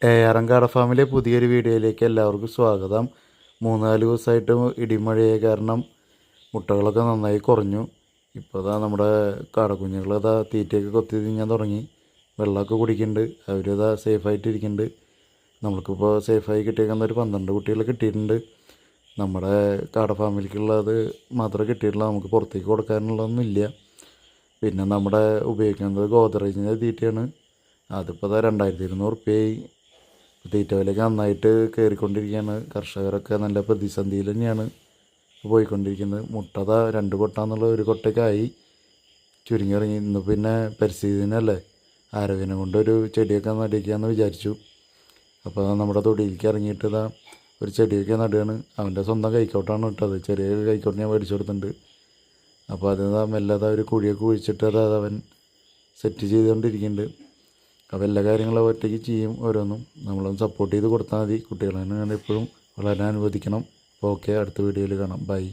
ഏയാറങ്കാട ഫാമിലെ പുതിയൊരു വീഡിയോയിലേക്ക് എല്ലാവർക്കും സ്വാഗതം. 3-4 ദിവസമായിട്ട് ഇടിമഴയായ കാരണം മുട്ടകളൊക്കെ നന്നായി കുറഞ്ഞു. ഇപ്പോൾ നമ്മുടെ കാടക്കുഞ്ഞുങ്ങൾ തീറ്റയൊക്കെ കൊത്തി തിന്നാൻ തുടങ്ങി. വെള്ളമൊക്കെ കുടിക്കുന്നുണ്ട്. അവരിതാ സേഫായിട്ടിരിക്കുന്നുണ്ട്. നമ്മൾക്കിപ്പോൾ സേഫായി കിട്ടിയേക്കുന്ന ഒരു 12 കുട്ടികൾ കിട്ടിയിട്ടുണ്ട്. നമ്മുടെ കാട ഫാമിലേക്കുള്ളത് മാത്രമേ കിട്ടിയിട്ടുള്ളൂ. നമുക്ക് പുറത്തേക്ക് കൊടുക്കാനുള്ളതൊന്നും ഇല്ല. പിന്നെ നമ്മുടെ ഉപയോഗിക്കുന്നത് ഗോദ്റേജിൻ്റെ തീറ്റയാണ്. അതിപ്പോൾ 2200 റുപ്യയായി. തീറ്റ വിലയ്ക്ക് നന്നായിട്ട് കയറിക്കൊണ്ടിരിക്കുകയാണ്. കർഷകരൊക്കെ നല്ല പ്രതിസന്ധിയിൽ തന്നെയാണ് പോയിക്കൊണ്ടിരിക്കുന്നത്. മുട്ട 2 കൊട്ട എന്നുള്ള 1 കൊട്ടയ്ക്കായി ചുരുങ്ങി ഇറങ്ങി. ഇന്ന് പിന്നെ പരിസ്ഥിതി ദിനമല്ലേ, ആരോഗ്യം കൊണ്ടൊരു ചെടിയൊക്കെ നടിക്കാമെന്ന് വിചാരിച്ചു. അപ്പോൾ നമ്മുടെ തൊടിയിലേക്ക് ഇറങ്ങിയിട്ട് ഒരു ചെടിയൊക്കെ നടുകയാണ്. അവൻ്റെ സ്വന്തം കൈക്കോട്ടാണ് ഇട്ടത്. ചെറിയ കൈക്കോട്ട് ഞാൻ മേടിച്ചു കൊടുത്തിട്ടുണ്ട്. അപ്പോൾ അത് മെല്ലെ ഒരു കുഴിയൊക്കെ കുഴിച്ചിട്ട് അവൻ സെറ്റ് ചെയ്തുകൊണ്ടിരിക്കുന്നുണ്ട്. അപ്പോൾ എല്ലാ കാര്യങ്ങളും ഒറ്റയ്ക്ക് ചെയ്യും. ഓരോന്നും നമ്മളൊന്ന് സപ്പോർട്ട് ചെയ്ത് കൊടുത്താൽ മതി. കുട്ടികളെ എപ്പോഴും വളരെ അനുവദിക്കണം. അപ്പോൾ ഓക്കെ, അടുത്ത വീഡിയോയിൽ കാണാം. ബൈ.